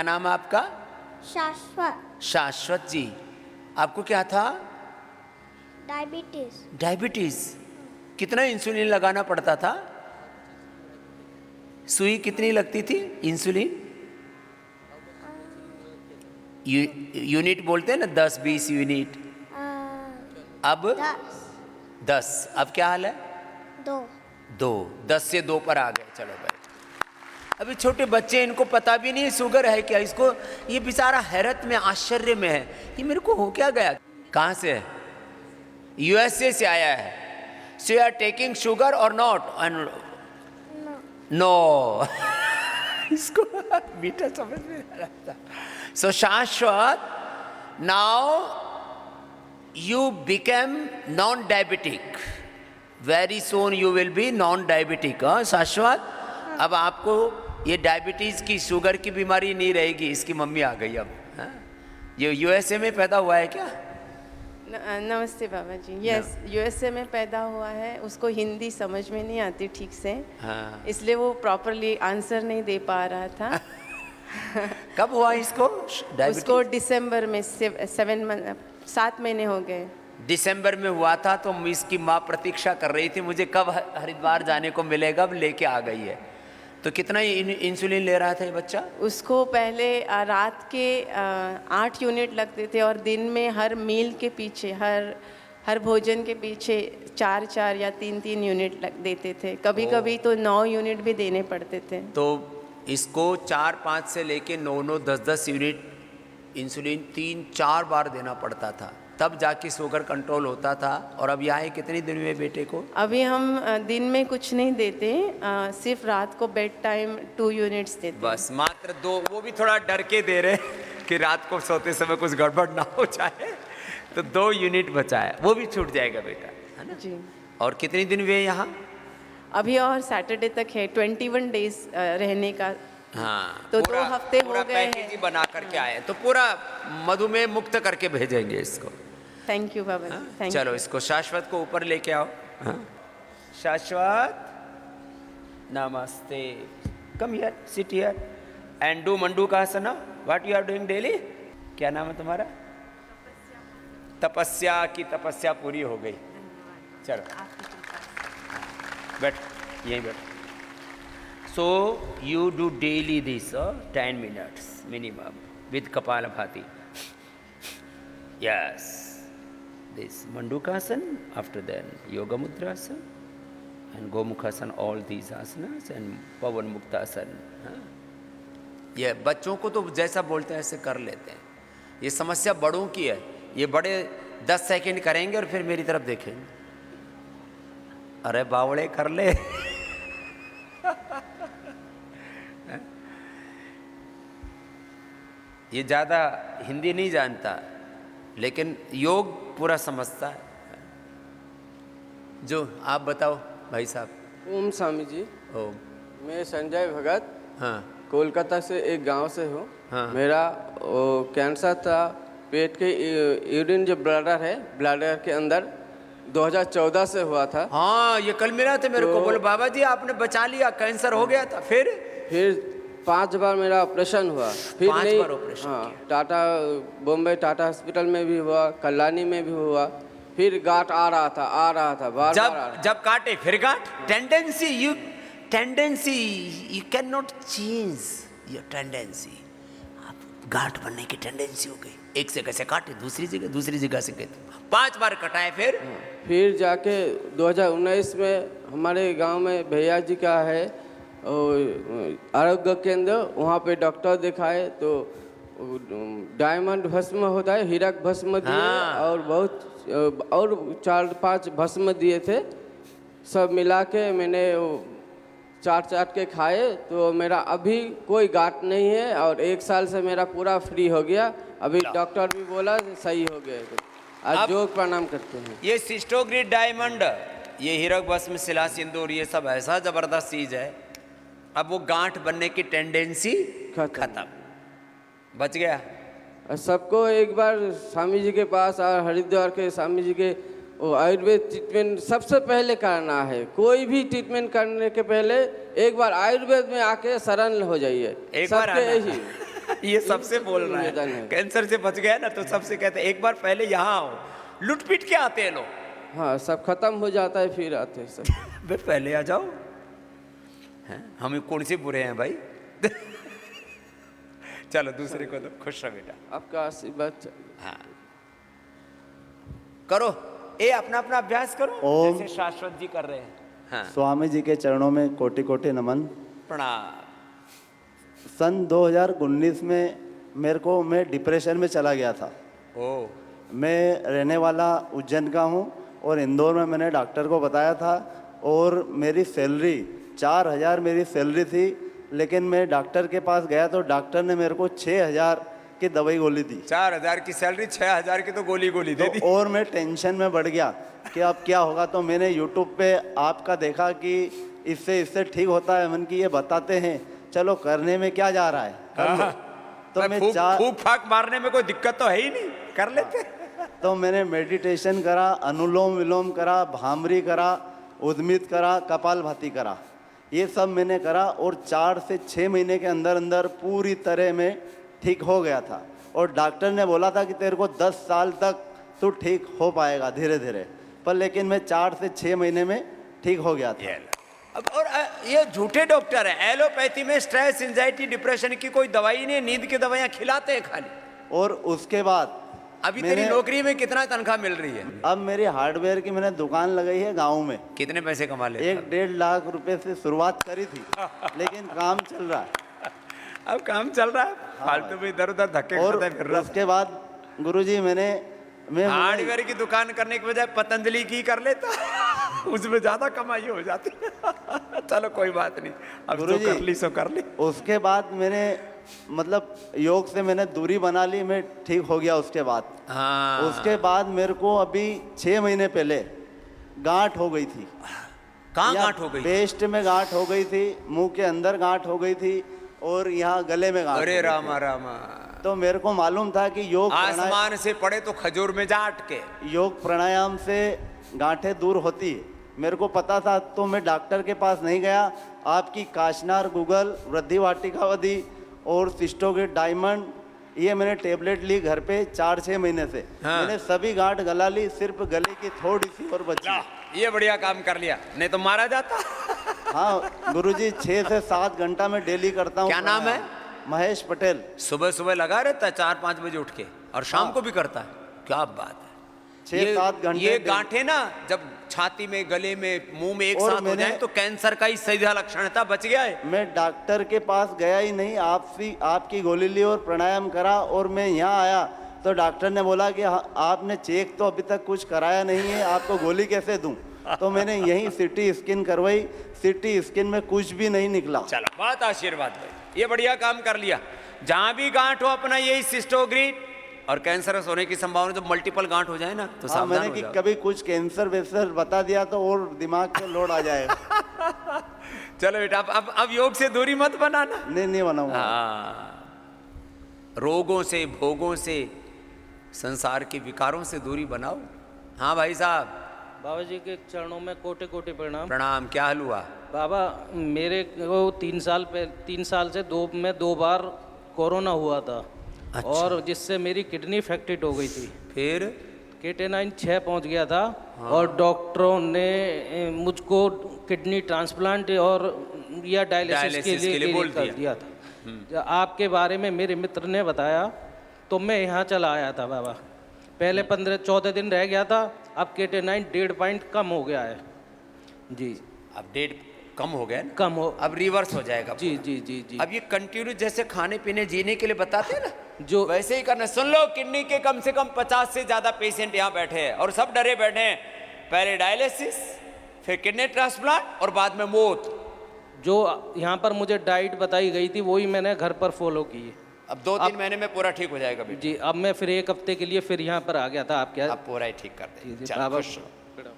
क्या नाम है आपका? शाश्वत। शाश्वत जी, आपको क्या था? डायबिटीज। डायबिटीज। कितना इंसुलिन लगाना पड़ता था? सुई कितनी लगती थी इंसुलिन? यूनिट बोलते हैं ना, 10-20 यूनिट। अब 10। अब क्या हाल है? 2। 10 से 2 पर आ गए। चलो भाई, अभी छोटे बच्चे, इनको पता भी नहीं शुगर है क्या। इसको, ये बेचारा हैरत में, आश्चर्य में है, ये मेरे को हो क्या गया। कहाँ से है? यूएसए से आया है। So you are taking sugar or not? No. इसको मीठा समझ में आ रहा था। So Shashwat, now you become non diabetic. Very soon you will be non diabetic. Shashwat, अब आपको ये डायबिटीज की, शुगर की बीमारी नहीं रहेगी। इसकी मम्मी आ गई अब। ये यूएसए में पैदा हुआ है क्या? नमस्ते बाबा जी। यस, यूएसए में पैदा हुआ है। उसको हिंदी समझ में नहीं आती ठीक से, इसलिए वो प्रॉपरली आंसर नहीं दे पा रहा था। कब हुआ इसको उसको दिसंबर में 7 महीने हो गए। दिसंबर में हुआ था। तो इसकी माँ प्रतीक्षा कर रही थी, मुझे कब हरिद्वार जाने को मिलेगा। अब लेके आ गई है। तो कितना इंसुलिन ले रहा था ये बच्चा? उसको पहले रात के 8 यूनिट लगते थे, और दिन में हर मील के पीछे, हर भोजन के पीछे 4 या 3 यूनिट देते थे। कभी कभी तो 9 यूनिट भी देने पड़ते थे। तो इसको 4-5 से लेके 9-9, 10-10 यूनिट इंसुलिन 3-4 बार देना पड़ता था, तब जाके शुगर कंट्रोल होता था। और अब यहाँ कितने दिन हुए बेटे को? अभी हम दिन में कुछ नहीं देते, सिर्फ रात को बेड टाइम 2 यूनिट्स देते। बस मात्र 2, वो भी थोड़ा डर के दे रहे कि रात को सोते समय कुछ गड़बड़ ना हो जाए। तो 2 यूनिट बचा है, वो भी छूट जाएगा बेटा, है ना जी। और कितने दिन हुए यहाँ? अभी और सैटरडे तक है 21 डेज रहने का। हाँ, तो 2 हफ्ते हो गए पैकेज ही बना करके आए, तो पूरा मधुमेह मुक्त करके भेजेंगे इसको। थैंक यू बाबा जी, थैंक चलो यू। इसको शाश्वत को ऊपर लेके आओ। शाश्वत, नमस्ते, come here, sit here and do मंडू का आसना। What you are doing daily? क्या नाम है तुम्हारा? तपस्या की तपस्या पूरी हो गई। चलो बैठ, यहीं बैठ। So you do daily this 10 minutes minimum with Kapalabhati. Yes, this Mandukasana, after that Yoga Mudrasana and Gomukhasana, all these asanas and Pavan Muktasana. ये बच्चों को तो जैसा बोलते हैं ऐसे कर लेते हैं। ये समस्या बड़ों की है। ये बड़े 10 सेकंड करेंगे और फिर मेरी तरफ देखेंगे, अरे बावड़े कर ले। ये ज़्यादा हिंदी नहीं जानता, लेकिन योग पूरा समझता है। जो आप बताओ भाई साहब। ओम स्वामी जी। ओम। मैं संजय भगत, हाँ। कोलकाता से एक गांव से हूँ। हाँ। मेरा कैंसर था पेट के, यूरिन जो ब्लडर है, ब्लडर के अंदर 2014 से हुआ था। हाँ, ये कल मिला था मेरे को, बोले बाबा जी आपने बचा लिया, कैंसर हो गया था। फिर 5 बार मेरा ऑपरेशन हुआ। फिर 5 बार ऑपरेशन? हाँ, टाटा, बॉम्बे टाटा हॉस्पिटल में भी हुआ, कल्याणी में भी हुआ। फिर गांठ आ रहा था बार जब काटे फिर गांठ। Tendency you can not change your tendency. आप गांठ बनने की टेंडेंसी हो गई, एक से कैसे काटे, दूसरी जगह से कहते 5 बार कटाए। फिर जाके 2019 में हमारे गांव में भैया जी का है आरोग्य केंद्र, वहाँ पे डॉक्टर दिखाए तो डायमंड भस्म होता है, हीरक भस्म दिए। हाँ। और बहुत और 4-5 भस्म दिए थे। सब मिला के मैंने चाट के खाए, तो मेरा अभी कोई गांठ नहीं है और 1 साल से मेरा पूरा फ्री हो गया। अभी डॉक्टर भी बोला सही हो गया। आज योग प्रणाम करते हैं। ये सिस्टोग्रिड डायमंड, ये हीरक भस्म, शिला सिंदूर, ये सब ऐसा जबरदस्त चीज है। अब वो गांठ बनने की टेंडेंसी खत्म, बच गया। सबको एक बार स्वामी जी के पास और हरिद्वार के स्वामी जी के आयुर्वेद ट्रीटमेंट सबसे पहले करना है। कोई भी ट्रीटमेंट करने के पहले एक बार आयुर्वेद में आके शरण हो जाइए। एक बार सबके यही ये सबसे बोल रहा निवेदन है, है। कैंसर से बच गया ना तो सबसे कहते हैं एक बार पहले यहाँ आओ, लुट पीट के आते हैं लोग। हाँ, सब खत्म हो जाता है फिर आते हैं सब। बे पहले आ जाओ, हैं? हम कौन से बुरे हैं भाई? चलो दूसरे को तो खुश रहो बेटा। आपका आशीर्वाद चाहिए। हाँ करो, ये अपना अपना अभ्यास करो ओम। जैसे शाश्वत जी कर रहे हैं। हाँ स्वामी जी के चरणों में कोटि कोटि नमन। प्रणाम। सन 2019 में मैं डिप्रेशन में चला गया था। ओ मैं रहने वाला उज्जैन का हूँ और इंदौर में मैंने डॉक्टर को बताया था और मेरी सैलरी 4,000 मेरी सैलरी थी, लेकिन मैं डॉक्टर के पास गया तो डॉक्टर ने मेरे को 6,000 की दवाई गोली दी। 4,000 की सैलरी, 6,000 की तो गोली गोली दे दी। तो और मैं टेंशन में बढ़ गया कि अब क्या होगा। तो मैंने यूट्यूब पे आपका देखा कि इससे ठीक होता है, मन की ये बताते हैं, चलो करने में क्या जा रहा है, कर लो। तो मैं फूक फाक मारने में कोई दिक्कत तो है ही नहीं, कर लेते। तो मैंने मेडिटेशन करा, अनुलोम विलोम करा, भामरी करा, उद्मित करा, कपालभाति करा, ये सब मैंने करा और 4 से 6 महीने के अंदर अंदर पूरी तरह में ठीक हो गया था। और डॉक्टर ने बोला था कि तेरे को 10 साल तक तू ठीक हो पाएगा धीरे धीरे, पर लेकिन मैं 4 से 6 महीने में ठीक हो गया था। अब और ये झूठे डॉक्टर हैं। एलोपैथी में स्ट्रेस, एंजाइटी, डिप्रेशन की कोई दवाई नहीं, नींद की दवाइयाँ खिलाते हैं खाली। और उसके बाद अभी तेरी नौकरी में कितना तनख्वाह मिल रही है? अब मेरी हार्डवेयर की मैंने दुकान लगाई है गाँव में। कितने पैसे कमा ले? 1-1.5 लाख रुपए से शुरुआत करी थी, लेकिन काम चल रहा है। अब काम चल रहा है, फालतू में इधर उधर धक्के और खाते फिर रहा। उसके बाद गुरुजी मैं हार्डवेयर की दुकान करने के बजाय पतंजलि की कर लेता, उसमें ज्यादा कमाई हो जाती। चलो कोई बात नहीं, अब जो गुरुजी, कर ली सो कर ली। उसके बाद मैंने मतलब योग से मैंने दूरी बना ली, मैं ठीक हो गया उसके बाद। हाँ उसके बाद मेरे को अभी 6 महीने पहले गांठ हो गई थी। कहाँ यहाँ गांठ हो गई? पेस्ट में गांठ हो गई थी, मुंह के अंदर गांठ हो गई थी और यहाँ गले में गांठ अरे हो गई रामा थी। रामा, तो मेरे को मालूम था कि आसमान से पड़े तो खजूर में जा अटके। योग प्राणायाम से गांठें दूर होती है, मेरे को पता था। तो मैं डॉक्टर के पास नहीं गया, आपकी काशनार, गूगल, वृद्धि वाटिकावधि और सिस्टोगेट डायमंड, ये मैंने टेबलेट ली घर पे 4-6 महीने से। हाँ। मैंने सभी गांठ गला ली, सिर्फ गले की थोड़ी सी और बची। ये बढ़िया काम कर लिया, नहीं तो मारा जाता। हाँ गुरुजी, 6 से 7 घंटा मैं डेली करता हूँ। क्या नाम है? महेश पटेल। सुबह सुबह लगा रहता है 4-5 बजे उठ के, और शाम को भी करता है। क्या बात है। 6-7 घंटे ये गांठें ना जब छाती में, गले में, मुंह में एक और साथ हो मैंने- जाए तो कैंसर का ही सीधा लक्षण था, बच गया है। मैं डॉक्टर के पास गया ही नहीं, आपकी गोली ली और प्राणायाम करा और मैं यहाँ आया तो डॉक्टर ने बोला कि आपने चेक तो अभी तक कुछ कराया नहीं है, आपको गोली कैसे दूं? तो मैंने यही सिटी स्किन करवाई, सिटी स्किन में कुछ भी नहीं निकला। चलो बहुत आशीर्वाद भाई, ये बढ़िया काम कर लिया। जहां भी गांठ हो अपना यही सिस्टोग्रीट, और कैंसरस होने की संभावना जब मल्टीपल गांठ हो जाए ना तो हाँ, सावधान मैंने हो कि जाओ। कभी कुछ कैंसर वैसर बता दिया तो और दिमाग पे लोड आ जाएगा। चलो बेटा, अब योग से दूरी मत बनाना। नहीं बनाऊंगा। हाँ, रोगों से, भोगों से, संसार के विकारों से दूरी बनाओ। हाँ भाई साहब, बाबा जी के चरणों में कोटि कोटि प्रणाम। प्रणाम। क्या हाल हुआ? बाबा मेरे को 3 साल से मैं 2 बार कोरोना हुआ था। अच्छा। और जिससे मेरी किडनी इफेक्टेड हो गई थी, फिर केटेनाइन 6 पहुंच गया था। और डॉक्टरों ने मुझको किडनी ट्रांसप्लांट और या डायलिसिस के लिए बोल कर दिया था। आपके बारे में मेरे मित्र ने बताया तो मैं यहाँ चला आया था बाबा। पहले 15-14 दिन रह गया था, अब केटेनाइन 1.5 पॉइंट कम हो गया है जी। अब डेट कम हो गया ना? कम हो, अब रिवर्स हो जाएगा जी पूरा। जी जी जी। अब ये कंटिन्यू जैसे खाने पीने जीने के लिए बताते हैं ना, जो वैसे ही करना। सुन लो, किडनी के कम से कम 50 से ज्यादा पेशेंट यहाँ बैठे हैं और सब डरे बैठे हैं। पहले डायलिसिस, फिर किडनी ट्रांसप्लांट और बाद में मौत। जो यहाँ पर मुझे डाइट बताई गई थी वही मैंने घर पर फॉलो की है। अब 2-3 महीने में पूरा ठीक हो जाएगा बेटा। जी। अब मैं फिर 1 हफ्ते के लिए फिर यहाँ पर आ गया था आपके। अब पूरा ही ठीक कर जी, दे। जी, चल, बाबा। खुश रहो।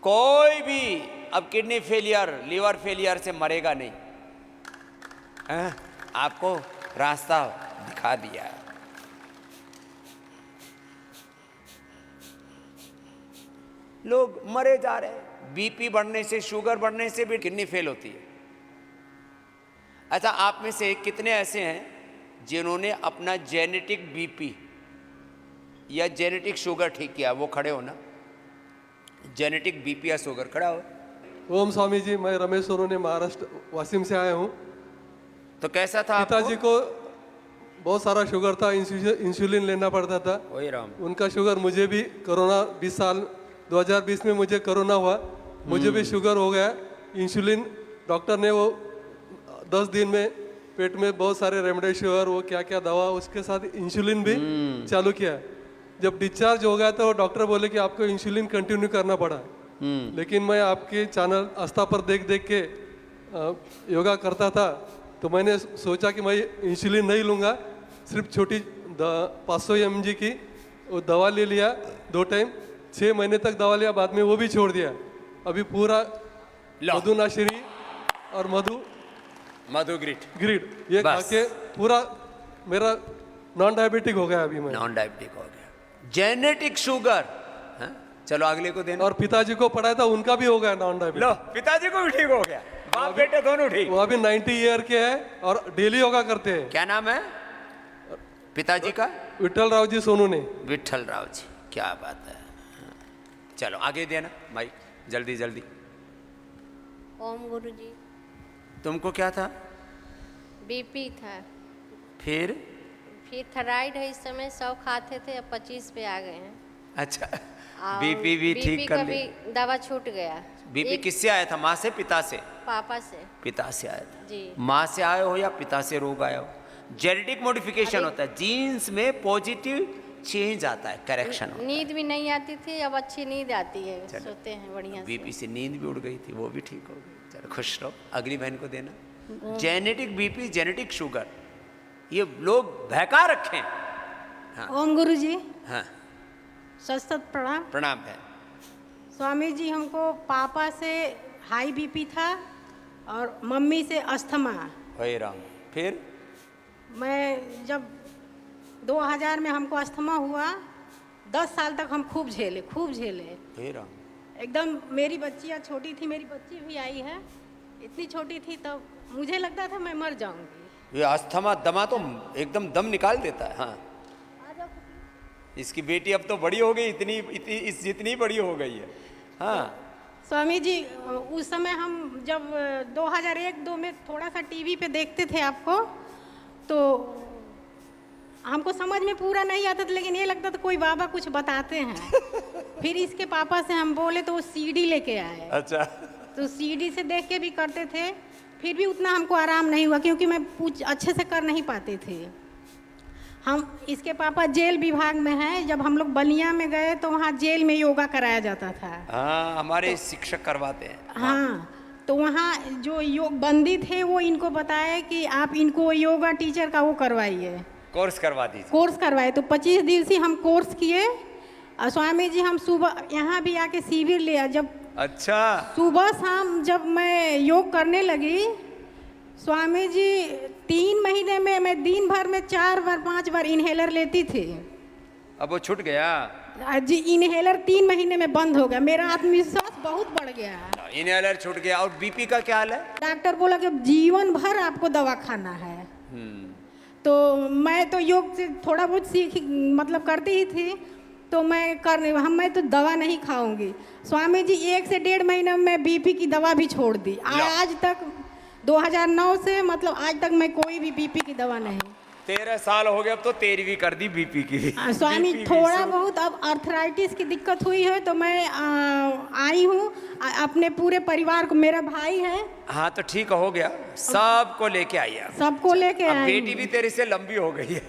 कोई भी अब किडनी फेलियर, लीवर फेलियर से मरेगा नहीं। आपको रास्ता दिखा दिया। लोग मरे जा रहे हैं। बीपी बढ़ने से, शुगर बढ़ने से भी किडनी फेल होती है। अच्छा, आप में से कितने ऐसे हैं जिन्होंने अपना जेनेटिक बीपी या जेनेटिक शुगर ठीक किया, वो खड़े हो ना। जेनेटिक बीपी या शुगर, खड़ा हो। ओम स्वामी जी, मैं रमेश सोनोने महाराष्ट्र वासिम से आया हूँ। तो कैसा था आपको? पिताजी को बहुत सारा शुगर था, इंसुलिन लेना पड़ता था। वही राम। उनका शुगर, मुझे भी कोरोना 2020 में मुझे कोरोना हुआ, मुझे भी शुगर हो गया। इंसुलिन डॉक्टर ने वो 10 दिन में पेट में बहुत सारे रेमडेसिविर वो क्या क्या दवा, उसके साथ इंसुलिन भी चालू किया। जब डिस्चार्ज हो गया तो डॉक्टर बोले कि आपको इंसुलिन कंटिन्यू करना पड़ा। लेकिन मैं आपके चैनल आस्था पर देख देख के योगा करता था, तो मैंने सोचा कि मैं इंसुलिन नहीं लूँगा, सिर्फ छोटी 500 mg की वो दवा ले लिया 2 टाइम। 6 महीने तक दवा लिया, बाद में वो भी छोड़ दिया। अभी पूरा मधुनाशिनी और मधु ग्रिड ये खा बस। के पूरा मेरा नॉन डायबिटिक हो गया। अभी मैं नॉन डायबिटिक हो गया, जेनेटिक शुगर। हाँ? चलो अगले को देना। और पिताजी को पढ़ाया था, उनका भी हो गया नॉन डायबिटिक। लो, पिताजी को भी ठीक हो गया, बाप बेटे दोनों ठीक। वो अभी 90 ईयर के हैं और डेली योगा करते हैं। क्या नाम है पिताजी का? विठल राव जी सोनू ने। विठल राव जी, क्या बात है। चलो आगे देना माइक, जल्दी जल्दी। ओम गुरु जी। तुमको क्या था? बीपी था, फिर थायराइड है। इस समय 100 खाते थे, अब 25 पे आ गए हैं। अच्छा, और बीपी भी ठीक का कर भी ले। दवा छूट गया। बीपी किससे आया था? माँ से, पिता से? पापा से। पिता से आया था। जी। माँ से आए हो या पिता से रोग आया हो? जेनेटिक मॉडिफिकेशन होता है, जीन्स में पॉजिटिव चेंज आता है, करेक्शन होता है। नींद भी नहीं आती थी, अब अच्छी नींद आती है, सोते हैं बढ़िया से। बीपी से नींद भी उड़ गई थी, वो भी ठीक हो गई। चलो खुश रहो। अगली बहन को देना। जेनेटिक बीपी, जेनेटिक शुगर, ये लोग बहका रखे हैं। ओम गुरु जी। हाँ, सत प्रणाम। प्रणाम है। स्वामी जी, हमको पापा से हाई बीपी था और मम्मी से अस्थमा। वही राम। फिर मैं जब 2000 में हमको अस्थमा हुआ, 10 साल तक हम खूब झेले। वही राम। एकदम मेरी बच्चियाँ छोटी थी, मेरी बच्ची भी आई है, इतनी छोटी थी, तब मुझे लगता था मैं मर जाऊंगी। ये अस्थमा दमा तो एकदम दम निकाल देता है। हाँ, इसकी बेटी अब तो बड़ी हो गई, जितनी बड़ी हो गई है। हाँ स्वामी जी, उस समय हम जब 2001-2 में थोड़ा सा टीवी पे देखते थे आपको, तो हमको समझ में पूरा नहीं आता था, लेकिन ये लगता था कोई बाबा कुछ बताते हैं। फिर इसके पापा से हम बोले तो वो सीडी लेके आए। अच्छा। तो सीडी से देख के भी करते थे, फिर भी उतना हमको आराम नहीं हुआ, क्योंकि मैं कुछ अच्छे से कर नहीं पाते थे। हम इसके पापा जेल विभाग में हैं। जब हम लोग बलिया में गए तो वहाँ जेल में योगा कराया जाता था। हाँ, हमारे शिक्षक करवाते हैं। हाँ, तो वहाँ जो योग बंदी थे वो इनको बताए कि आप इनको योगा टीचर का वो करवाइए, कोर्स करवा दीजिए। कोर्स करवाए। तो 25 दिवसीय हम कोर्स किए। और स्वामी जी, हम सुबह यहाँ भी आके शिविर लिया। जब अच्छा, सुबह शाम जब मैं योग करने लगी, स्वामी जी 3 महीने में मैं दिन भर में 4 बार 5 बार इनहेलर लेती थी। अब वो छूट गया। जी, इनहेलर 3 महीने में बंद हो गया। मेरा आत्मविश्वास बहुत बढ़ गया। इनहेलर छूट गया। और बीपी का क्या हाल है? डॉक्टर बोला कि अब जीवन भर आपको दवा खाना है। तो मैं तो योग से थोड़ा बहुत मतलब करती ही थी, तो मैं तो दवा नहीं खाऊंगी। स्वामी जी 1 से 1.5 महीने में बीपी की दवा भी छोड़ दी। आज तक 2009 से मतलब आज तक मैं कोई भी बीपी की दवा नहीं। 13 साल हो गए, अब तो 13वीं कर दी बीपी की। स्वामी, थोड़ा बहुत अब आर्थराइटिस की दिक्कत हुई है, तो मैं आई हूँ अपने पूरे परिवार को, मेरा भाई है। हाँ, तो ठीक हो गया, सबको लेके आई है। सबको लेके अब आई। बेटी भी तेरे से लंबी हो गई है।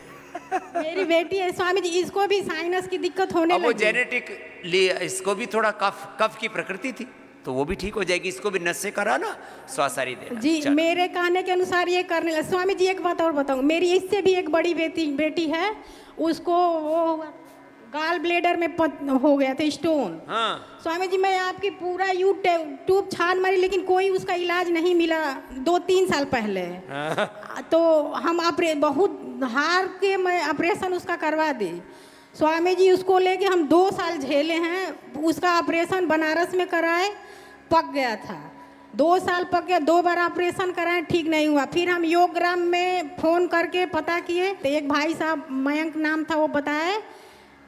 मेरी बेटी है स्वामी जी, इसको भी साइनस की दिक्कत होने अब वो लगी। जेनेटिक लिए, इसको भी थोड़ा कफ की प्रकृति थी, तो वो भी ठीक हो जाएगी। इसको भी नस से कराना, स्वासारी देना। जी, चलो। मेरे कहने के अनुसार ये करने लगे। स्वामी जी, एक बात और बताऊं, मेरी इससे भी एक बड़ी बेटी है, उसको वो गाल ब्लेडर में हो गया था स्टोन। हाँ। स्वामी जी, मैं आपकी पूरा यूट्यूब छान मारी, लेकिन कोई उसका इलाज नहीं मिला 2-3 साल पहले। तो हम बहुत हार के मैं ऑपरेशन उसका करवा दी। स्वामी जी, उसको लेके हम 2 साल झेले हैं। उसका ऑपरेशन बनारस में कराए, पक गया था। 2 साल पक गया, 2 बार ऑपरेशन कराए, ठीक नहीं हुआ। फिर हम योगग्राम में फ़ोन करके पता किए तो एक भाई साहब, मयंक नाम था, वो बताए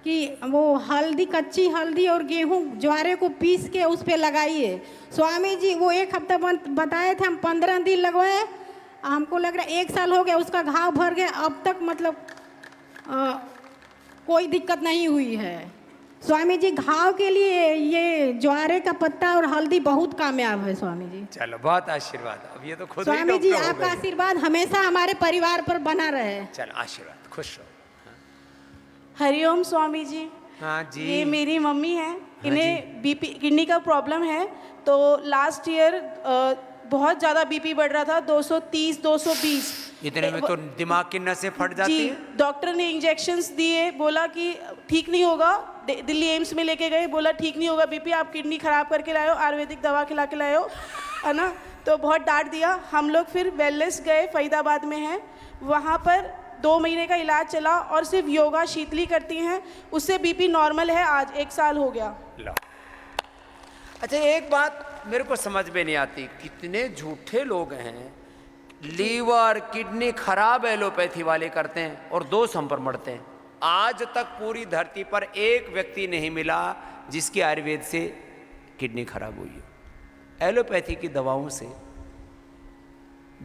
कि वो हल्दी, कच्ची हल्दी और गेहूं ज्वारे को पीस के उस पर लगाइए। स्वामी जी वो 1 हफ्ता बताए थे, हम 15 दिन लगवाए, हमको लग रहा है 1 साल हो गया, उसका घाव भर गया, अब तक मतलब कोई दिक्कत नहीं हुई है। स्वामी जी घाव के लिए ये ज्वारे का पत्ता और हल्दी बहुत कामयाब है स्वामी जी। चलो बहुत आशीर्वाद, अब ये तो खुद ही स्वामी जी डॉक्टर हो आपका गए। आशीर्वाद हमेशा हमारे परिवार पर बना रहे। चलो आशीर्वाद, खुश रहो। हरिओम स्वामी जी। हाँ जी। ये मेरी मम्मी है, इन्हें बीपी, किडनी का प्रॉब्लम है। तो लास्ट ईयर बहुत ज़्यादा बीपी बढ़ रहा था, 230 220। इतने में तो दिमाग की नसें फट जाती जी, है। डॉक्टर ने इंजेक्शंस दिए, बोला कि ठीक नहीं होगा। दिल्ली एम्स में लेके गए, बोला ठीक नहीं होगा बीपी, आप किडनी खराब करके लाए हो, आयुर्वेदिक दवा खिला के लाए हो, है ना। तो बहुत डांट दिया। हम लोग फिर वेलनेस गए, फरीदाबाद में है, वहाँ पर 2 महीने का इलाज चला और सिर्फ योगा शीतली करती हैं, उससे बीपी नॉर्मल है। आज 1 साल हो गया। लो। अच्छा एक बात मेरे को समझ में नहीं आती, कितने झूठे लोग हैं, लीवर किडनी खराब एलोपैथी वाले करते हैं और 2 सम पर मरते हैं। आज तक पूरी धरती पर एक व्यक्ति नहीं मिला जिसकी आयुर्वेद से किडनी खराब हुई हो। एलोपैथी की दवाओं से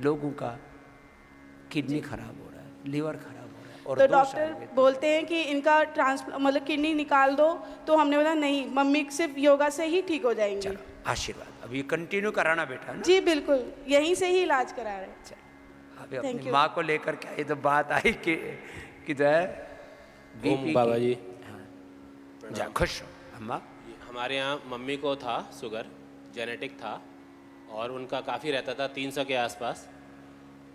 लोगों का किडनी खराब हो रहा है, लीवर खराब हो रहा है। और तो 2 डॉक्टर बोलते हैं कि इनका मतलब किडनी निकाल दो, तो हमने बोला नहीं, मम्मी सिर्फ योगा से ही ठीक हो जाएंगी। चलो आशीर्वाद, अब ये कंटिन्यू कराना बेटा ना। जी बिल्कुल, यहीं से ही इलाज करा रहे हैं। अभी Thank अपनी you. माँ को लेकर के ये तो बात आई कि जो है ओम बाबा जी। जा खुश हो अम्मा। हमारे यहाँ मम्मी को था शुगर, जेनेटिक था, और उनका काफ़ी रहता था 300 के आसपास,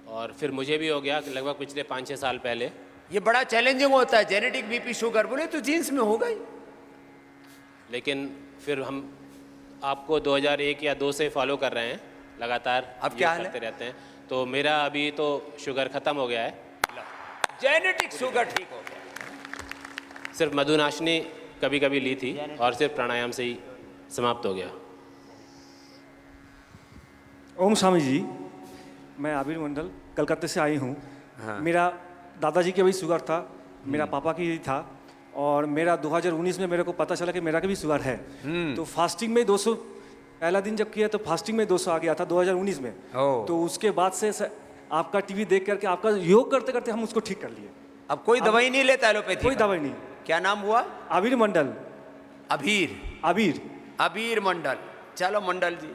और फिर मुझे भी हो गया लगभग पिछले 5-6 साल पहले। ये बड़ा चैलेंजिंग होता है जेनेटिक बीपी शुगर, बोले तो जीन्स में होगा ही। लेकिन फिर हम आपको 2001 या 2 से फॉलो कर रहे हैं लगातार। अब ये क्या हाल करते रहते हैं। तो मेरा अभी तो शुगर ख़त्म हो गया है, जेनेटिक शुगर ठीक हो गया। सिर्फ मधुनाशनी कभी कभी ली थी और सिर्फ प्राणायाम से ही समाप्त हो गया। ओम स्वामी जी, मैं आबिर मंडल कलकत्ते से आई हूँ। मेरा दादाजी की भी शुगर था, मेरा पापा की भी था, और मेरा 2019 में मेरे को पता चला कि मेरा की भी शुगर है। तो फास्टिंग में 200 पहला दिन जब किया तो फास्टिंग में 200 आ गया था 2019 में। तो उसके बाद से आपका टीवी देख करके, आपका योग करते करते हम उसको ठीक कर लिए। अब कोई दवाई नहीं लेता एलोपैथी? कोई दवाई नहीं। क्या नाम हुआ? आबिर मंडल। अबीर आबिर अबीर मंडल। चलो मंडल जी।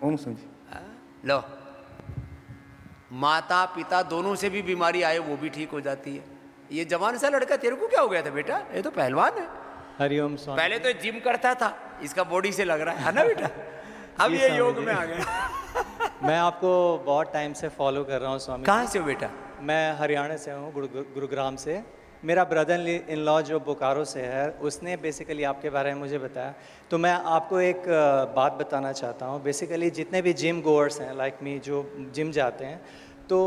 ओम स्वामी जी। लो, माता पिता दोनों से भी बीमारी आए वो भी ठीक हो जाती है। ये जवान सा लड़का, तेरे को क्या हो गया था बेटा? ये तो पहलवान है। हरिओम स्वामी। पहले तो जिम करता था, इसका बॉडी से लग रहा है ना बेटा? अब ये योग में आ गया। मैं आपको बहुत टाइम से फॉलो कर रहा हूँ स्वामी। कहाँ से हो बेटा? मैं हरियाणा से हूँ, गुरुग्राम से। मेरा ब्रदर इन लॉ जो बोकारो से है, उसने बेसिकली आपके बारे में मुझे बताया। तो मैं आपको एक बात बताना चाहता हूँ। बेसिकली जितने भी जिम गोअर्स हैं लाइक मी, जो जिम जाते हैं, तो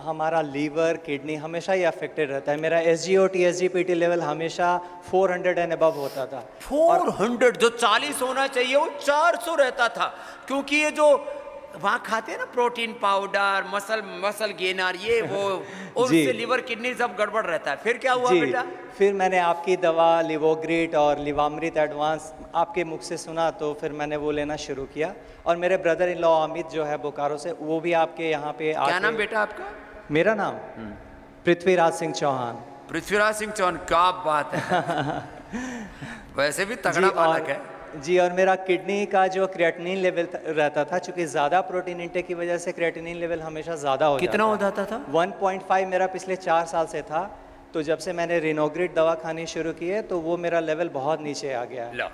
हमारा लीवर किडनी हमेशा ही अफेक्टेड रहता है। मेरा SGOT SGPT लेवल हमेशा 400 एंड अबव होता था। 400 जो 40 होना चाहिए वो 400 रहता था, क्योंकि ये जो वहाँ खाते हैं ना प्रोटीन पाउडर, मसल गेनर, ये वो, और उससे लीवर किडनी सब गड़बड़ रहता है। फिर क्या हुआ बेटा? फिर मैंने आपकी दवा लिवोग्रिट और लिवामृत एडवांस आपके मुख से सुना, तो फिर मैंने वो लेना शुरू किया। और मेरे ब्रदर इन लॉ अमित जो है बोकारो से, वो भी आपके यहाँ पे क्या नाम बेटा आपका? मेरा नाम पृथ्वीराज सिंह चौहान। पृथ्वीराज सिंह चौहान, क्या बात है। वैसे भी तगड़ा बालक है जी। और मेरा किडनी का जो क्रिएटिनिन लेवल रहता था, चूंकि ज़्यादा प्रोटीन इंटेक की वजह से क्रिएटिनिन लेवल हमेशा ज़्यादा हो कितना हो जाता था? 1.5 मेरा पिछले 4 साल से था। तो जब से मैंने रिनोग्रिट दवा खानी शुरू की है, तो वो मेरा लेवल बहुत नीचे आ गया है।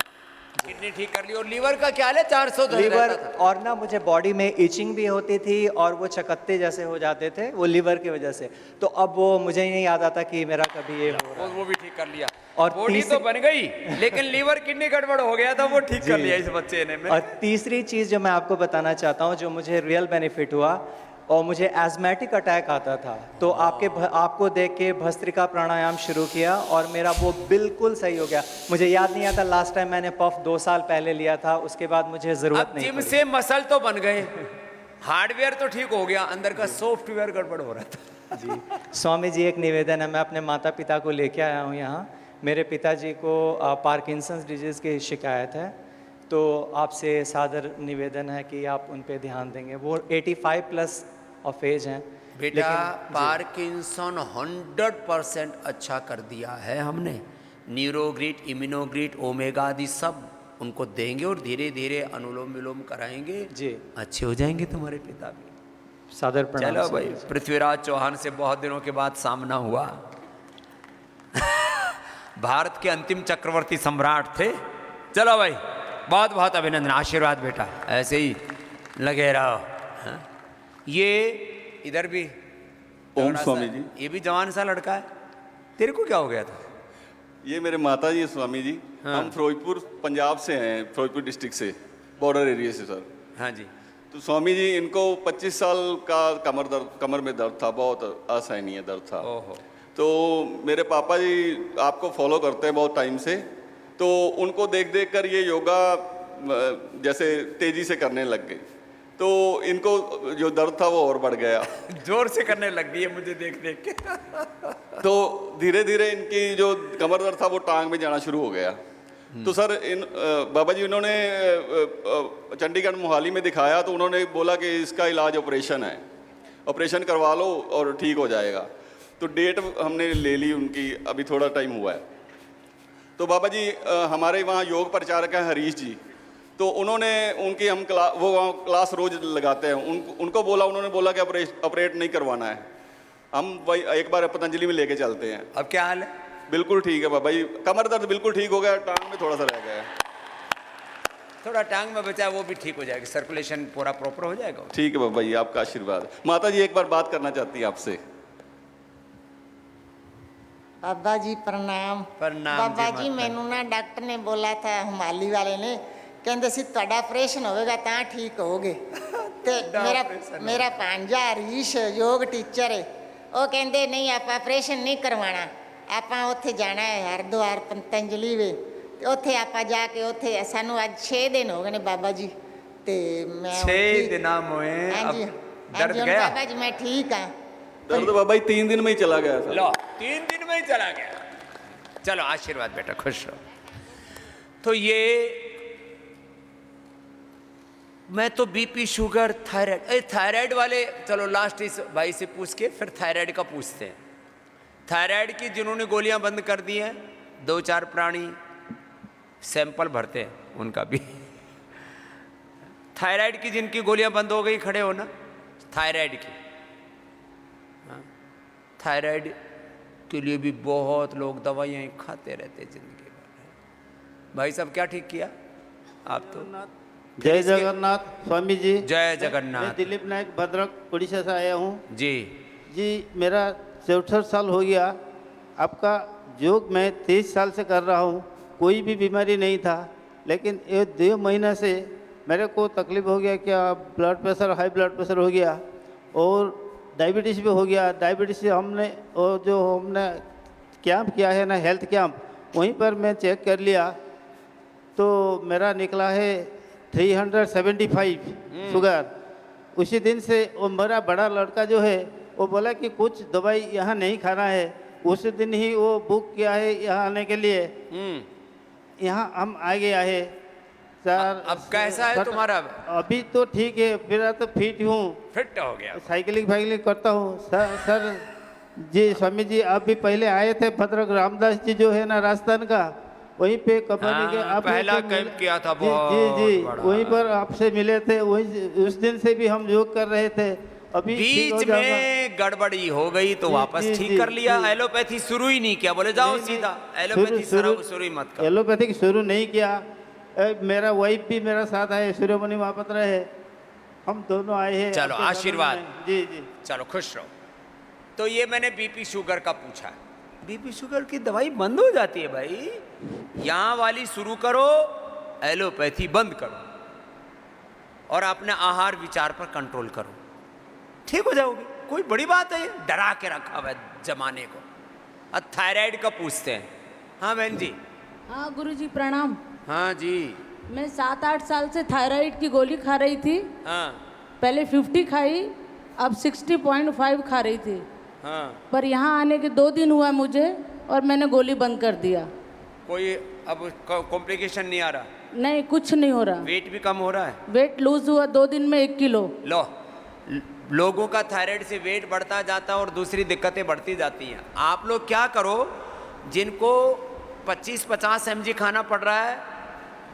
किडनी ठीक कर ली। और लीवर का क्या है? 400 लीवर, और ना मुझे बॉडी में इचिंग भी होती थी और वो चकत्ते जैसे हो जाते थे, वो लीवर की वजह से। तो अब वो मुझे ही नहीं याद आता कि मेरा कभी ये हो रहा है। वो भी ठीक कर लिया। और बॉडी तो बन गई, लेकिन लीवर किडनी गड़बड़ हो गया था, वो ठीक कर लिया इस बच्चे ने। और तीसरी चीज़ जो मैं आपको बताना चाहता हूँ, जो मुझे रियल बेनिफिट हुआ, और मुझे एज़मेटिक अटैक आता था, तो आपको देख के भस्त्रिका प्राणायाम शुरू किया और मेरा वो बिल्कुल सही हो गया। मुझे याद नहीं आता लास्ट टाइम मैंने पफ 2 साल पहले लिया था, उसके बाद मुझे ज़रूरत अब नहीं जिम पड़ी। से मसल तो बन गए, हार्डवेयर तो ठीक हो गया, अंदर का सॉफ्टवेयर गड़बड़ हो रहा था। जी स्वामी जी, एक निवेदन है, मैं अपने माता पिता को लेके आया हूँ यहाँ। मेरे पिताजी को पार्किंसंस डिजीज़ की शिकायत है, तो आपसे सादर निवेदन है कि आप उन पे ध्यान देंगे। वो 85 प्लस ऑफ एज हैं। बेटा पार्किंसन 100% अच्छा कर दिया है हमने। न्यूरोग्रिड, इम्यूनोग्रिड, ओमेगा आदि सब उनको देंगे और धीरे धीरे अनुलोम विलोम कराएंगे जी, अच्छे हो जाएंगे तुम्हारे पिता भी। सादर प्रणाम। चलो भाई, पृथ्वीराज चौहान से बहुत दिनों के बाद सामना हुआ। भारत के अंतिम चक्रवर्ती सम्राट थे। चलो भाई, बहुत बहुत अभिनंदन, आशीर्वाद बेटा, ऐसे ही लगे रहो। हाँ? ये इधर भी ओम स्वामी जी। ये भी जवान सा लड़का है। तेरे को क्या हो गया था? ये मेरे माता जी है स्वामी जी। हाँ। हम फिरोजपुर पंजाब से हैं, फिरोजपुर डिस्ट्रिक्ट से, बॉर्डर एरिया से सर। हाँ जी। तो स्वामी जी इनको 25 साल का कमर में दर्द था, बहुत असहनीय दर्द था। ओहो। तो मेरे पापा जी आपको फॉलो करते हैं बहुत टाइम से, तो उनको देख देख कर ये योगा जैसे तेजी से करने लग गए, तो इनको जो दर्द था वो और बढ़ गया। जोर से करने लग गई है मुझे देख देख के। तो धीरे धीरे इनकी जो कमर दर्द था वो टांग में जाना शुरू हो गया। तो सर इन बाबा जी उन्होंने चंडीगढ़ मोहाली में दिखाया, तो उन्होंने बोला कि इसका इलाज ऑपरेशन है, ऑपरेशन करवा लो और ठीक हो जाएगा। तो डेट हमने ले ली उनकी, अभी थोड़ा टाइम हुआ है। तो बाबा जी हमारे वहाँ योग प्रचारक हैं हरीश जी, तो उन्होंने उनकी हम वो वहाँ क्लास रोज लगाते हैं, उनको बोला, उन्होंने बोला कि ऑपरेट नहीं करवाना है, हम वही एक बार पतंजलि में लेके चलते हैं। अब क्या हाल है? बिल्कुल ठीक है बाबा जी, कमर दर्द बिल्कुल ठीक हो गया, टांग में थोड़ा सा रह गया है। थोड़ा टांग में बचा है, वो भी ठीक हो जाएगा, सर्कुलेशन पूरा प्रॉपर हो जाएगा। ठीक है बाबा जी, आपका आशीर्वाद। माता जी एक बार बात करना चाहती है आपसे। बाबा जी प्रणाम। प्रणाम बाबा जी मैनू ना डॉक्टर ने बोला था, हुमाली वाले ने, कहते सी तुहाडा ऑपरेशन होगा तां ठीक होगे। ते मेरा भांजा हरीश योग टीचर है, वो कहते नहीं आप ऑपरेशन नहीं करवाना, आप उत्थे जाना है हरिद्वार पतंजलि वे, उत्थे आप जाके उत्थे सानू अज 6 दिन हो गए ने बाबा जी, ते मैं 6 दिन मोए। हाँ जी, दर्द हाँ जी, गया? बाबा जी मैं ठीक हाँ। दर्द बाबा जी 3 दिन में ही चला गया था। लो 3 दिन में ही चला गया। चलो आशीर्वाद बेटा, खुश रहो। तो ये मैं तो बीपी, शुगर, थायराइड वाले, चलो लास्ट इस भाई से पूछ के फिर थायराइड का पूछते हैं। थायराइड की जिन्होंने गोलियां बंद कर दी हैं, 2-4 प्राणी सैंपल भरते हैं उनका भी। थायराइड की जिनकी गोलियां बंद हो गई, खड़े हो ना। थायराइड की, थायराइड के लिए भी बहुत लोग दवाइयाँ खाते रहते जिंदगी भर। भाई साहब क्या ठीक किया आप तो? जय जगन्नाथ स्वामी जी। जय जगन्नाथ। मैं दिलीप नायक भद्रक उड़ीसा से आया हूँ जी। जी मेरा 64 साल हो गया। आपका योग मैं 23 साल से कर रहा हूँ, कोई भी बीमारी नहीं था, लेकिन ये 2 महीना से मेरे को तकलीफ हो गया, क्या blood pressure, high blood pressure हो गया और डायबिटीज़ भी हो गया। डायबिटीज़ से हमने कैंप किया है ना, हेल्थ कैंप, वहीं पर मैं चेक कर लिया तो मेरा निकला है 375 शुगर। उसी दिन से वो मेरा बड़ा लड़का जो है वो बोला कि कुछ दवाई यहाँ नहीं खाना है, उस दिन ही वो बुक किया है यहाँ आने के लिए। यहाँ हम आ गया है सर। अब कैसा है तुम्हारा? अभी तो ठीक है, मेरा तो फिट हूँ, फिट हो गया, साइकिलिंग करता हूँ सर। जी स्वामी जी, आप भी पहले आए थे, भद्रक रामदास जी जो है ना राजस्थान का, वहीं पे कंपनी के आप पहला कैंप किया था। जी वहीं पर आपसे मिले थे, वहीं उस दिन से भी हम योग कर रहे थे। अभी बीच में गड़बड़ी हो गई तो वापस ठीक कर लिया। एलोपैथी शुरू ही नहीं किया, बोले जाओ सीधा एलोपैथी शुरू ही मत करो। एलोपैथिक शुरू नहीं किया। मेरा वाइफ भी मेरा साथ है, सूर्यमणि महापात्र है, हम दोनों आए हैं। चलो आशीर्वाद। जी जी चलो खुश रहो। तो ये मैंने बीपी शुगर का पूछा। बीपी शुगर की दवाई बंद हो जाती है भाई, यहाँ वाली शुरू करो, एलोपैथी बंद करो और अपने आहार विचार पर कंट्रोल करो, ठीक हो जाओगे, कोई बड़ी बात है, ये डरा के रखा हुआ है जमाने को। अब थायराइड का पूछते हैं। हाँ बहन जी। हाँ गुरुजी प्रणाम। हाँ जी। मैं 7-8 साल से थायराइड की गोली खा रही थी। हाँ पहले 50 खाई, अब 60.5 खा रही थी। हाँ। पर यहाँ आने के 2 दिन हुआ मुझे और मैंने गोली बंद कर दिया। कोई अब कॉम्प्लिकेशन नहीं आ रहा? नहीं, कुछ नहीं हो रहा। वेट भी कम हो रहा है? वेट लूज हुआ 2 दिन में 1 किलो। लो, लोगों का थायराइड से वेट बढ़ता जाता है और दूसरी दिक्कतें बढ़ती जाती हैं। आप लोग क्या करो, जिनको 25-50 mg खाना पड़ रहा है,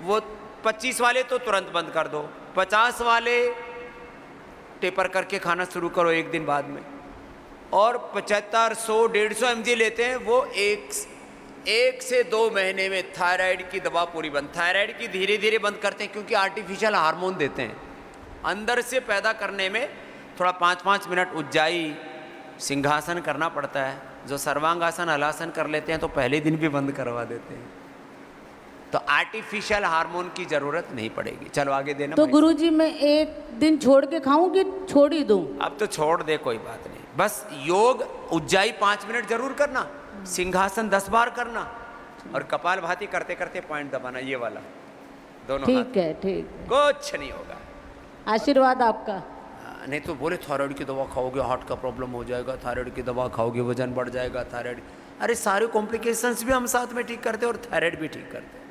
वो 25 वाले तो तुरंत बंद कर दो, 50 वाले टेपर करके खाना शुरू करो एक दिन बाद में। और 75, 100, 150 mg लेते हैं, वो एक से 2 महीने में थायराइड की दवा पूरी बंद। थायराइड की धीरे धीरे बंद करते हैं क्योंकि आर्टिफिशियल हार्मोन देते हैं, अंदर से पैदा करने में थोड़ा 5-5 मिनट उज्जाई सिंहासन करना पड़ता है। जो सर्वांगासन हलासन कर लेते हैं तो पहले दिन भी बंद करवा देते हैं, तो आर्टिफिशियल हार्मोन की जरूरत नहीं पड़ेगी। चलो आगे देना। तो गुरुजी मैं 1 दिन छोड़ के खाऊं कि छोड़ ही दूं? अब तो छोड़ दे, कोई बात नहीं। बस योग उज्जाई 5 मिनट जरूर करना, सिंहासन 10 बार करना, और कपाल भाती करते करते पॉइंट दबाना, ये वाला दोनों हाथ। ठीक है, ठीक। कुछ नहीं होगा। आशीर्वाद आपका। नहीं तो बोले थायराइड की दवा खाओगे हार्ट का प्रॉब्लम हो जाएगा, थायराइड की दवा खाओगे वजन बढ़ जाएगा, थायराइड। अरे सारे कॉम्प्लिकेशंस भी हम साथ में ठीक करते हैं और थायराइड भी ठीक करते हैं।